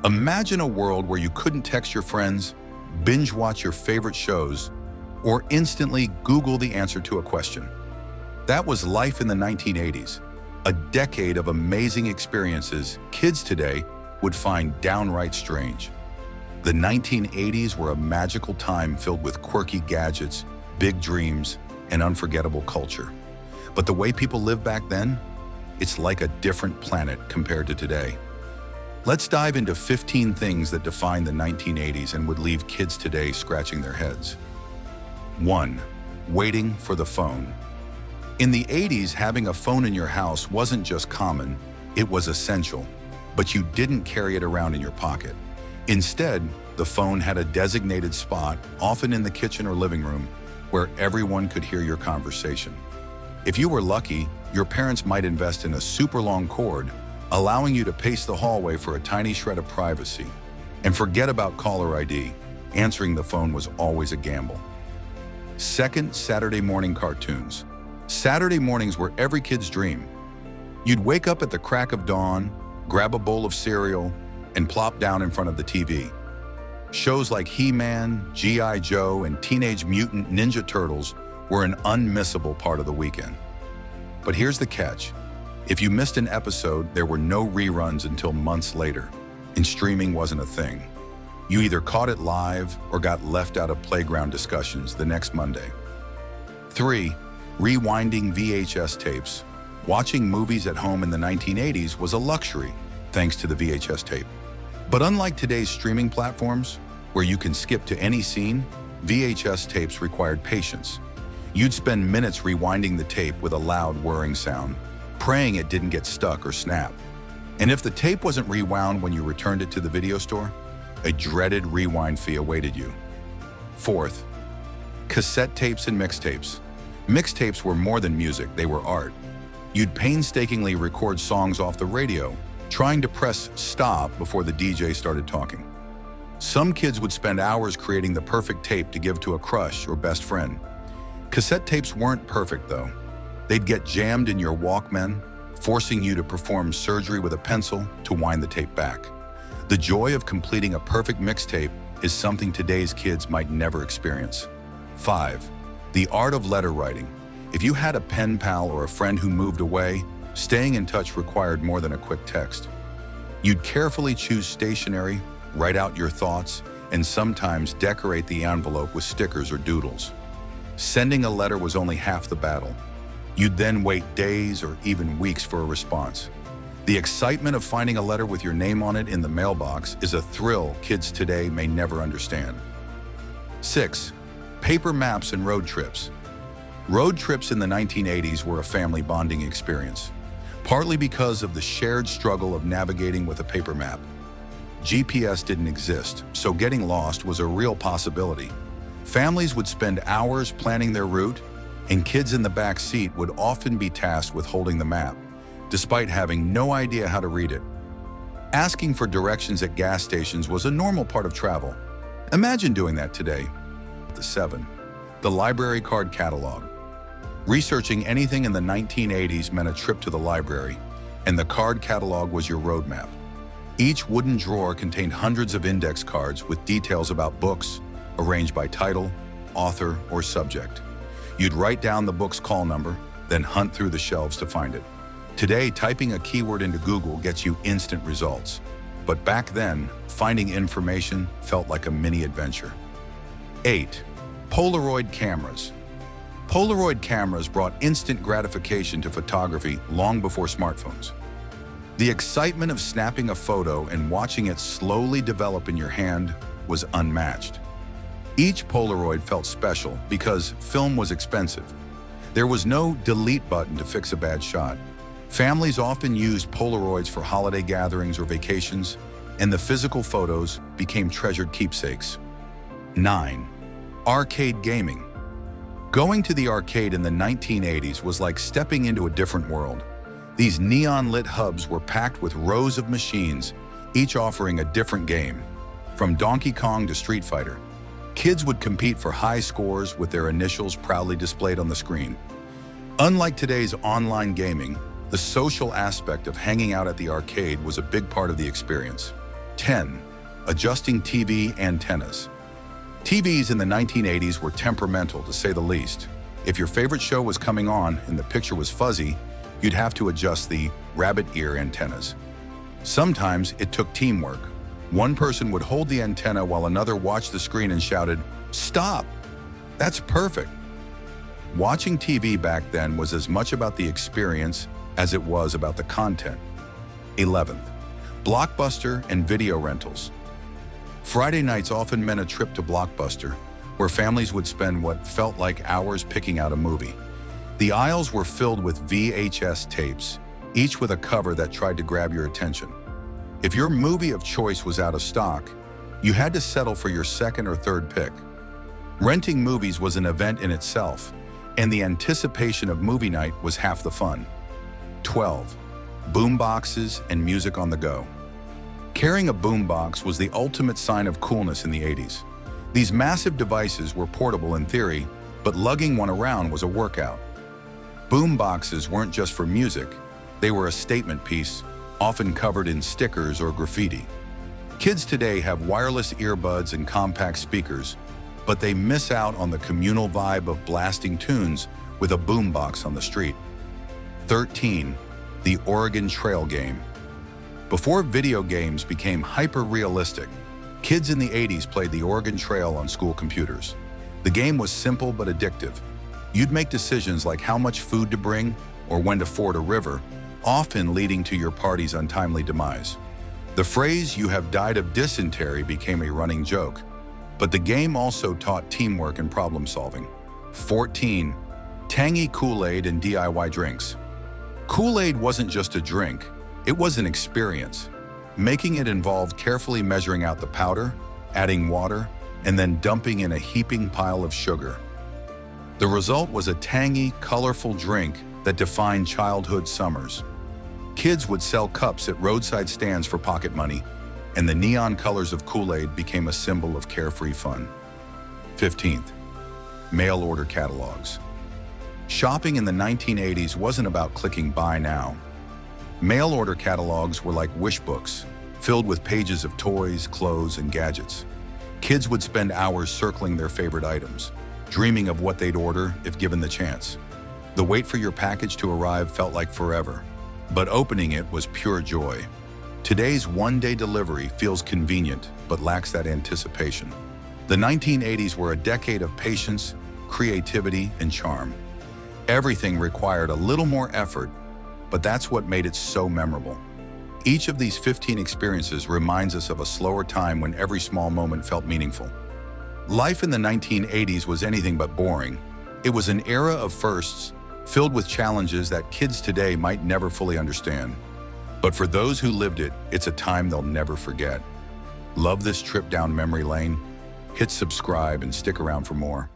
Imagine a world where you couldn't text your friends, binge watch your favorite shows, or instantly Google the answer to a question. That was life in the 1980s, a decade of amazing experiences kids today would find downright strange. The 1980s were a magical time filled with quirky gadgets, big dreams, and unforgettable culture. But the way people lived back then, it's like a different planet compared to today. Let's dive into 15 things that defined the 1980s and would leave kids today scratching their heads. 1. Waiting for the phone. In the 80s, having a phone in your house wasn't just common, it was essential, but you didn't carry it around in your pocket. Instead, the phone had a designated spot, often in the kitchen or living room, where everyone could hear your conversation. If you were lucky, your parents might invest in a super long cord, allowing you to pace the hallway for a tiny shred of privacy. And forget about caller ID. Answering the phone was always a gamble. 2. Saturday morning cartoons. Saturday mornings were every kid's dream. You'd wake up at the crack of dawn, grab a bowl of cereal, and plop down in front of the TV. Shows like He-Man, G.I. Joe, and Teenage Mutant Ninja Turtles were an unmissable part of the weekend. But here's the catch. If you missed an episode, there were no reruns until months later, and streaming wasn't a thing. You either caught it live or got left out of playground discussions the next Monday. 3. Rewinding VHS tapes. Watching movies at home in the 1980s was a luxury, thanks to the VHS tape. But unlike today's streaming platforms, where you can skip to any scene, VHS tapes required patience. You'd spend minutes rewinding the tape with a loud whirring sound, praying it didn't get stuck or snap. And if the tape wasn't rewound when you returned it to the video store, a dreaded rewind fee awaited you. 4. Cassette tapes and mixtapes. Mixtapes were more than music, they were art. You'd painstakingly record songs off the radio, trying to press stop before the DJ started talking. Some kids would spend hours creating the perfect tape to give to a crush or best friend. Cassette tapes weren't perfect though. They'd get jammed in your Walkman, forcing you to perform surgery with a pencil to wind the tape back. The joy of completing a perfect mixtape is something today's kids might never experience. 5. The art of letter writing. If you had a pen pal or a friend who moved away, staying in touch required more than a quick text. You'd carefully choose stationery, write out your thoughts, and sometimes decorate the envelope with stickers or doodles. Sending a letter was only half the battle. You'd then wait days or even weeks for a response. The excitement of finding a letter with your name on it in the mailbox is a thrill kids today may never understand. 6. Paper maps and road trips. Road trips in the 1980s were a family bonding experience, partly because of the shared struggle of navigating with a paper map. GPS didn't exist, so getting lost was a real possibility. Families would spend hours planning their route, and kids in the back seat would often be tasked with holding the map, despite having no idea how to read it. Asking for directions at gas stations was a normal part of travel. Imagine doing that today. 7. The library card catalog. Researching anything in the 1980s meant a trip to the library, and the card catalog was your roadmap. Each wooden drawer contained hundreds of index cards with details about books, arranged by title, author, or subject. You'd write down the book's call number, then hunt through the shelves to find it. Today, typing a keyword into Google gets you instant results. But back then, finding information felt like a mini adventure. 8. Polaroid cameras. Polaroid cameras brought instant gratification to photography long before smartphones. The excitement of snapping a photo and watching it slowly develop in your hand was unmatched. Each Polaroid felt special because film was expensive. There was no delete button to fix a bad shot. Families often used Polaroids for holiday gatherings or vacations, and the physical photos became treasured keepsakes. 9. Arcade gaming. Going to the arcade in the 1980s was like stepping into a different world. These neon-lit hubs were packed with rows of machines, each offering a different game. From Donkey Kong to Street Fighter, kids would compete for high scores with their initials proudly displayed on the screen. Unlike today's online gaming, the social aspect of hanging out at the arcade was a big part of the experience. 10. Adjusting TV antennas. TVs in the 1980s were temperamental, to say the least. If your favorite show was coming on and the picture was fuzzy, you'd have to adjust the rabbit ear antennas. Sometimes it took teamwork. One person would hold the antenna while another watched the screen and shouted, "Stop! That's perfect!" Watching TV back then was as much about the experience as it was about the content. 11th. Blockbuster and video rentals. Friday nights often meant a trip to Blockbuster, where families would spend what felt like hours picking out a movie. The aisles were filled with VHS tapes, each with a cover that tried to grab your attention. If your movie of choice was out of stock, you had to settle for your second or third pick. Renting movies was an event in itself, and the anticipation of movie night was half the fun. 12. Boomboxes and music on the go. Carrying a boombox was the ultimate sign of coolness in the 80s. These massive devices were portable in theory, but lugging one around was a workout. Boomboxes weren't just for music, they were a statement piece, often covered in stickers or graffiti. Kids today have wireless earbuds and compact speakers, but they miss out on the communal vibe of blasting tunes with a boombox on the street. 13. The Oregon Trail game. Before video games became hyper-realistic, kids in the 80s played the Oregon Trail on school computers. The game was simple but addictive. You'd make decisions like how much food to bring or when to ford a river, often leading to your party's untimely demise. The phrase "you have died of dysentery" became a running joke, but the game also taught teamwork and problem solving. 14. Tangy KoolAid and DIY drinks. KoolAid wasn't just a drink, it was an experience. Making it involved carefully measuring out the powder, adding water, and then dumping in a heaping pile of sugar. The result was a tangy, colorful drink that defined childhood summers. Kids would sell cups at roadside stands for pocket money, and the neon colors of KoolAid became a symbol of carefree fun. 15th. Mail order catalogs. Shopping in the 1980s wasn't about clicking buy now. Mail order catalogs were like wish books, filled with pages of toys, clothes, and gadgets. Kids would spend hours circling their favorite items, dreaming of what they'd order if given the chance. The wait for your package to arrive felt like forever, but opening it was pure joy. Today's one-day delivery feels convenient, but lacks that anticipation. The 1980s were a decade of patience, creativity, and charm. Everything required a little more effort, but that's what made it so memorable. Each of these 15 experiences reminds us of a slower time when every small moment felt meaningful. Life in the 1980s was anything but boring. It was an era of firsts, filled with challenges that kids today might never fully understand. But for those who lived it, it's a time they'll never forget. Love this trip down memory lane? Hit subscribe and stick around for more.